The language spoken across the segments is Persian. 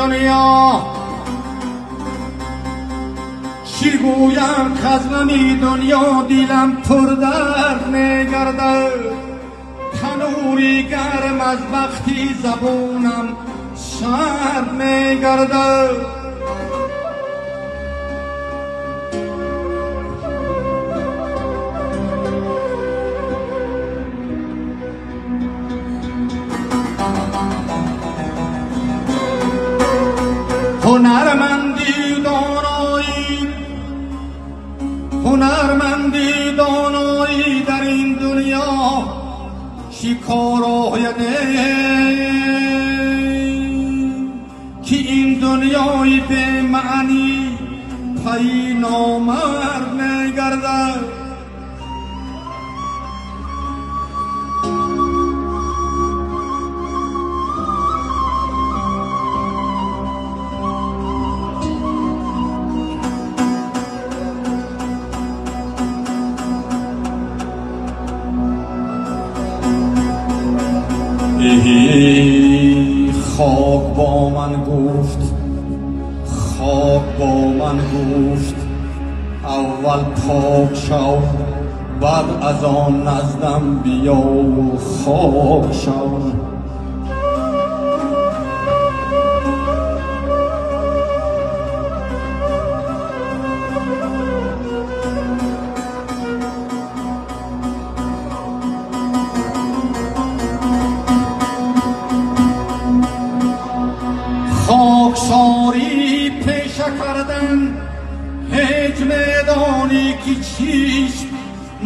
دنیا چی گویم کز غمی دنیا دیلم پر درد میگردد، تنوری گرم از وقتی زبونم سرد میگردد. هنرمندی دانایی در این دنیا شکار آیده که این دنیای به معنی پی نامرد میگردد. خاک با من گفت، خاک با من گفت اول پاک شو، بعد از آن نزدم بیا و خاک شو. خاکساری پیشه کردن هیچ میدانی که چیست،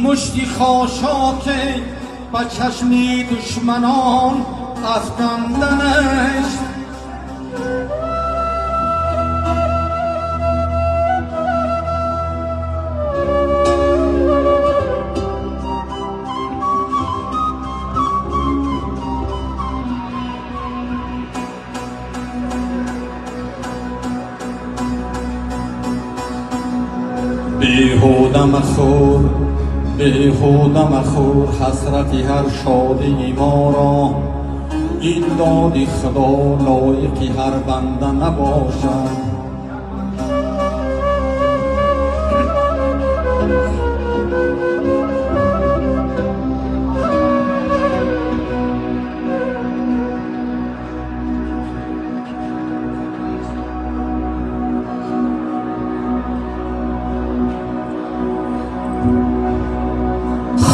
مشتی خاشاک به چشمی دشمنان افکندنش. بیهوده مخور حسرت هر شادی ما را، این داد خدا لایق هر بنده نباشد.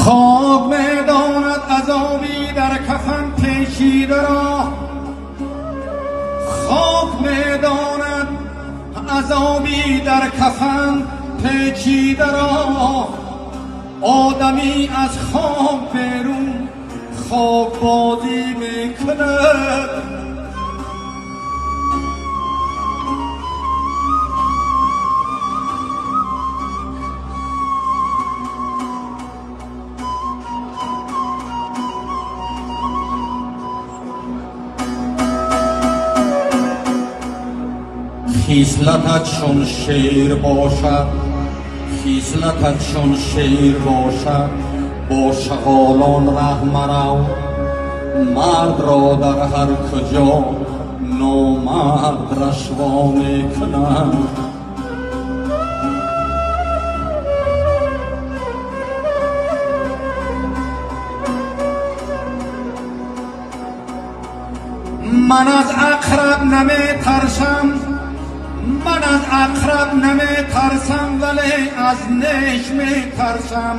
خاک میداند عذابی در کفن پیچیده را، خاک میداند عذابی در کفن پیچیده را. آدمی از خاک بیرون خاک بازی میکند. خیسلتت چون شیر باشد، خیسلتت چون شیر باشد، با شغالان ره مرو، مرد را در هر کجا نامرد رسوا میکنند. من از عقرب نمی ترسم، من از عقرب نمی ترسم، ولی از نیش می ترسم.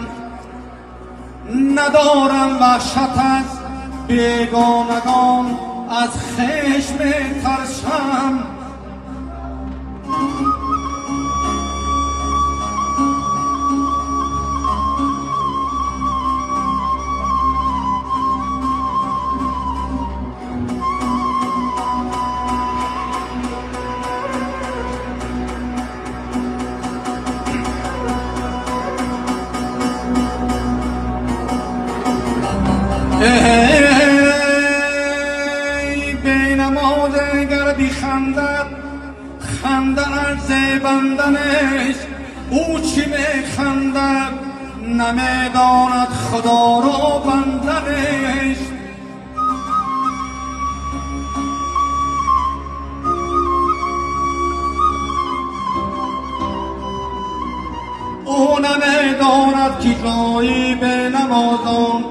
ندارم وحشت از بیگانگان، از خویش می ترسم. بی نماز گردی خندد، خنده عرض بندنش، او چی می خندد نمیداند خدا را بندنش. داند که جایی به نمازان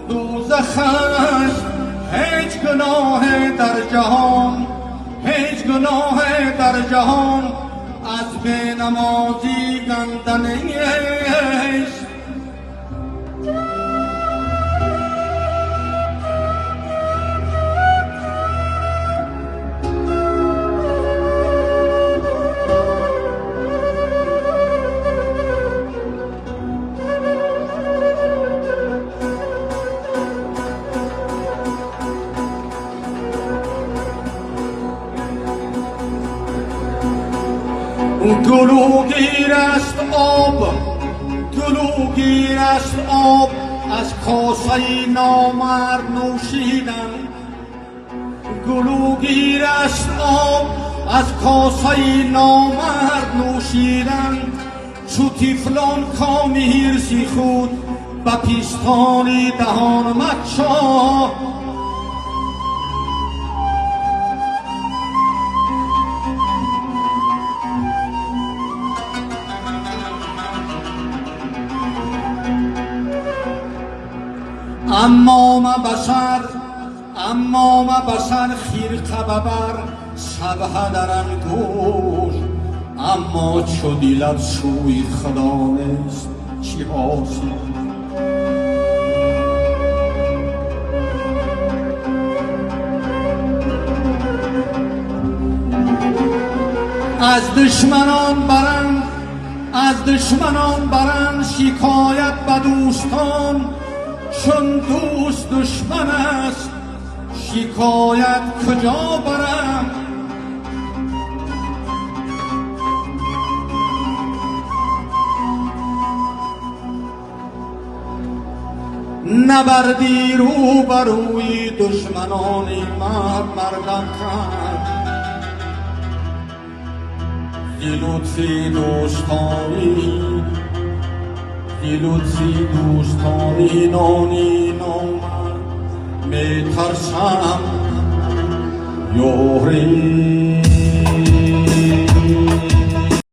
دوزخ است. هیچ گناه در جهان، هیچ گناه در جهان از به نمازی گنده نیست. گلوگیر است آب، گلوگیر است آب از کاسه نامرد نوشیدن. گلوگیر است آب از کاسه نامرد نوشیدن. چو طفلان کامی هرسی خود به پیستانی دهان مگشا. اما ما بشر خیرقه ببر شبه در انگوش. اما چو دیلت سوی خدا نیست چی حاصل؟ از دشمنان برند شکایت به دوستان. چون دوست دشمن است شکایت کجا برم؟ نبردی رو بروی دشمنانی مردم کرد. ز لطفی دوستانی نانی نامرد می ترسم یاری.